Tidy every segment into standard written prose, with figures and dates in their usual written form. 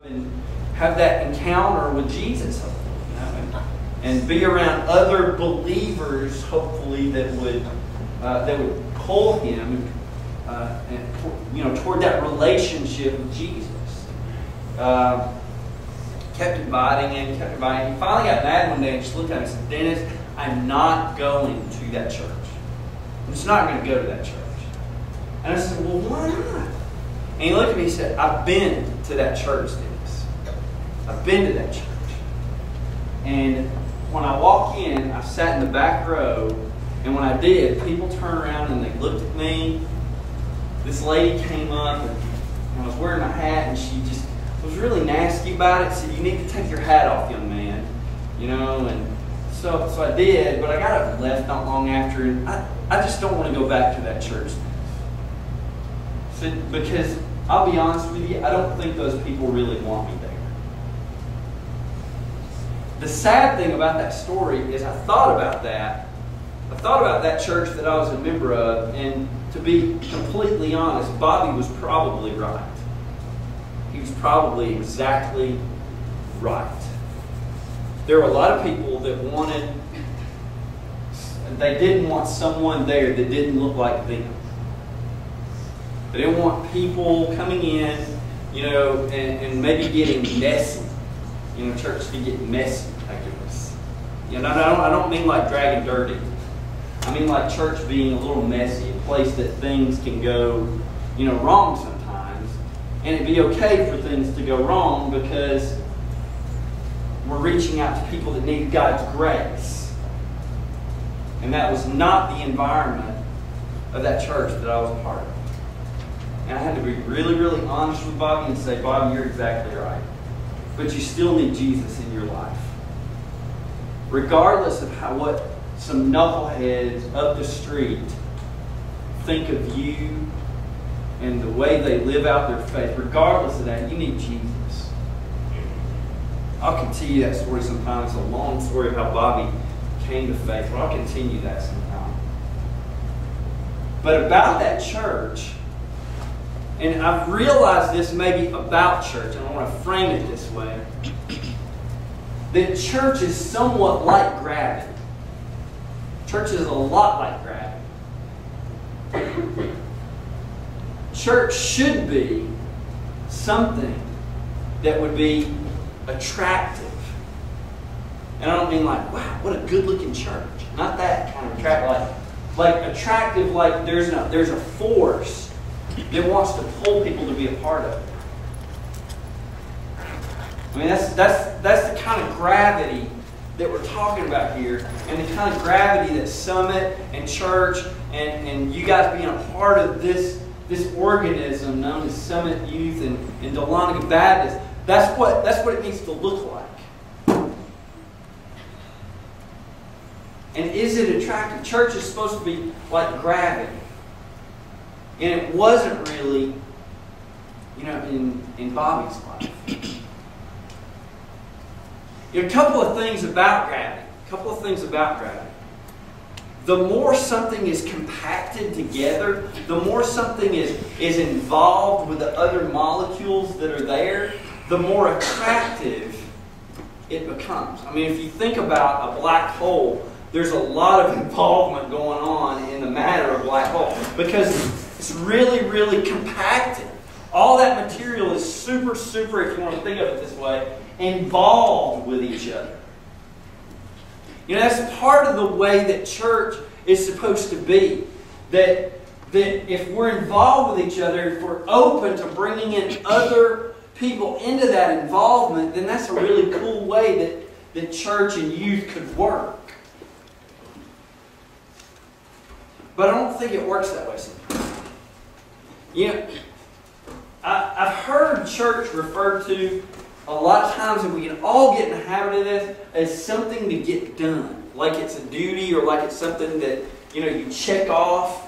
and have that encounter with Jesus, hopefully, and be around other believers, hopefully, that would pull him, toward that relationship with Jesus. Kept inviting him. He finally got mad one day and just looked at me and said, "Dennis, I'm not going to that church. I'm just not going to go to that church." And I said, "Well, why not?" And he looked at me and said, "I've been to that church, Dennis. I've been to that church." And when I walk in, I sat in the back row, and when I did, people turned around and they looked at me. This lady came up, and I was wearing a hat, and she just was really nasty about it. Said, "You need to take your hat off, young man." And so I did, but I got up and left not long after, and I just don't want to go back to that church. Because I'll be honest with you, I don't think those people really want me there. The sad thing about that story is I thought about that. I thought about that church that I was a member of, and to be completely honest, Bobby was probably right. He was probably exactly right. There were a lot of people that they didn't want someone there that didn't look like them. They didn't want people coming in, and maybe getting messy. Church can get messy, I guess. I don't mean like dragging dirty. I mean like church being a little messy, a place that things can go, wrong sometimes. And it'd be okay for things to go wrong because we're reaching out to people that need God's grace. And that was not the environment of that church that I was a part of. And I had to be really, really honest with Bobby and say, "Bobby, you're exactly right. But you still need Jesus in your life. Regardless of what some knuckleheads up the street think of you and the way they live out their faith, regardless of that, you need Jesus." I'll continue that story sometime. It's a long story of how Bobby came to faith, but I'll continue that sometime. But about that church, and I've realized this maybe about church, and I want to frame it this way, that church is somewhat like gravity. Church is a lot like gravity. Church should be something that would be attractive. And I don't mean like, "Wow, what a good-looking church." Not that kind of attractive. Like attractive, like there's a force that wants to pull people to be a part of it. I mean, that's the kind of gravity that we're talking about here, and the kind of gravity that Summit and church and you guys being a part of this organism known as Summit Youth and Dahlonega Baptist. That's what it needs to look like. And is it attractive? Church is supposed to be like gravity. And it wasn't really, in Bobby's life. A couple of things about gravity. The more something is compacted together, the more something is involved with the other molecules that are there, the more attractive it becomes. I mean, if you think about a black hole, there's a lot of involvement going on in the matter of black hole because it's really, really compacted. All that material is super, super, if you want to think of it this way, involved with each other. That's part of the way that church is supposed to be. That if we're involved with each other, if we're open to bringing in other people into that involvement, then that's a really cool way that church and youth could work. But I don't think it works that way sometimes. I've heard church referred to a lot of times, and we can all get in the habit of this, as something to get done. Like it's a duty, or like it's something that, you check off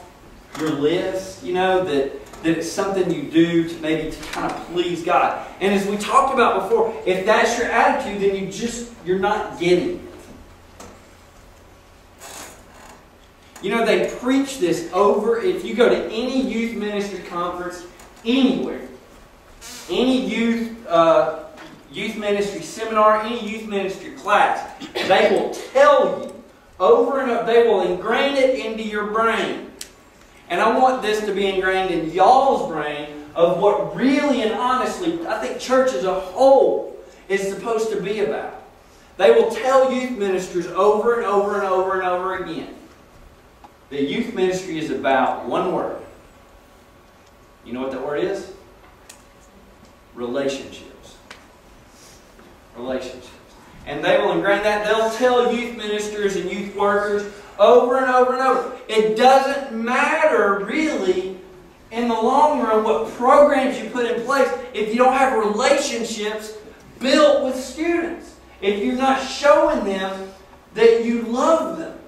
your list, that it's something you do to maybe to kind of please God. And as we talked about before, if that's your attitude, then you're not getting it. They preach this over. If you go to any youth ministry conference, anywhere, any youth ministry seminar, any youth ministry class, they will tell you over and over, they will ingrain it into your brain. And I want this to be ingrained in y'all's brain of what really and honestly I think church as a whole is supposed to be about. They will tell youth ministers over and over and over and over again that youth ministry is about one word. You know what that word is? Relationships. Relationships. And they will ingrain that. They'll tell youth ministers and youth workers over and over and over. It doesn't matter really in the long run what programs you put in place if you don't have relationships built with students. If you're not showing them that you love them.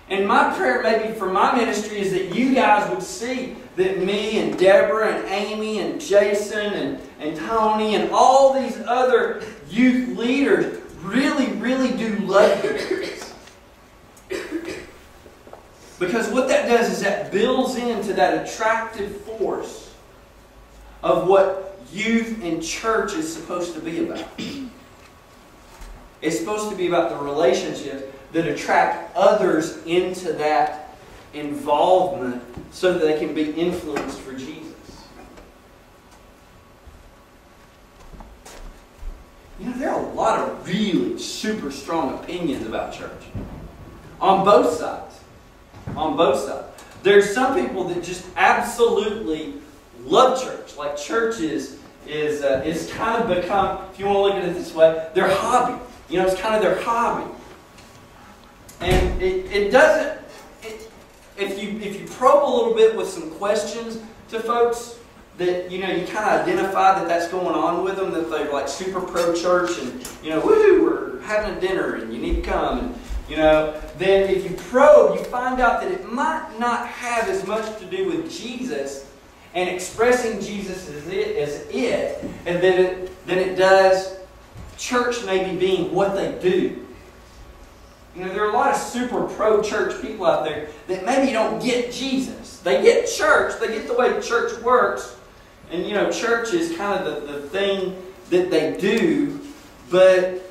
And my prayer maybe for my ministry is that you guys would see that me and Deborah and Amy and Jason and Tony and all these other youth leaders really, really do love you. Because what that does is that builds into that attractive force of what youth and church is supposed to be about. It's supposed to be about the relationships that attract others into that involvement so that they can be influenced for Jesus. You know, there are a lot of really super strong opinions about church. On both sides. On both sides. There's some people that just absolutely love church. Like church is kind of become, if you want to look at it this way, their hobby. You know, it's kind of their hobby. And it doesn't, if you probe a little bit with some questions to folks that, you know, you kind of identify that that's going on with them, that they're like super pro-church and, you know, woohoo, we're having a dinner and you need to come, and, you know, then if you probe, you find out that it might not have as much to do with Jesus and expressing Jesus as it and than it does church maybe being what they do. You know, there are a lot of super pro-church people out there that maybe don't get Jesus. They get church, they get the way church works, and, you know, church is kind of the thing that they do, but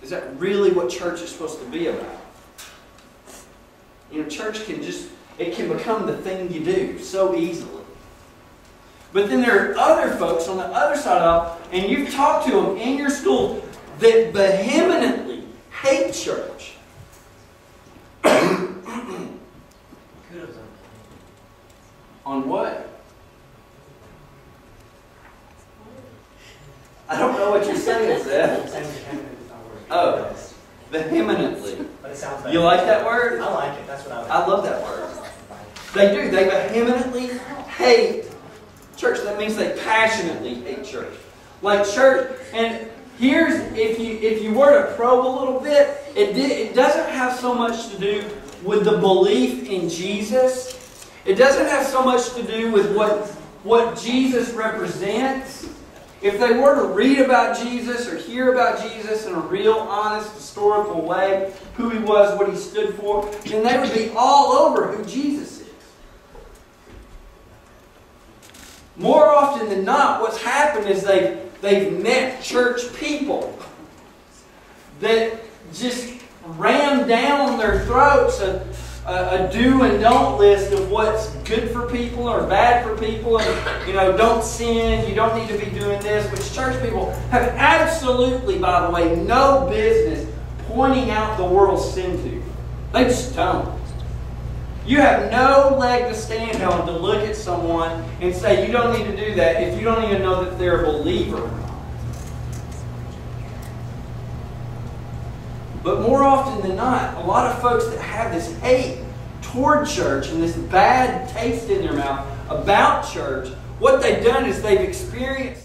is that really what church is supposed to be about? You know, church it can become the thing you do so easily. But then there are other folks on the other side of it, and you've talked to them in your school that vehemently hate church. On what? I don't know what you're saying, Seth. Oh, vehemently. But it sounds better. You like that word? I like it. That's what I like. I love that word. They do. They vehemently hate church. That means they passionately hate church. Like church, and here's, if you were to probe a little bit, it doesn't have so much to do with the belief in Jesus. It doesn't have so much to do with what Jesus represents. If they were to read about Jesus or hear about Jesus in a real, honest, historical way, who He was, what He stood for, then they would be all over who Jesus is. More often than not, what's happened is they've met church people that just ram down their throats a do and don't list of what's good for people or bad for people, and, you know, don't sin, you don't need to be doing this, which church people have absolutely, by the way, no business pointing out the world's sin to. They just don't. You have no leg to stand on to look at someone and say you don't need to do that if you don't even know that they're a believer or not. But more often than not, a lot of folks that have this hate toward church and this bad taste in their mouth about church, what they've done is they've experienced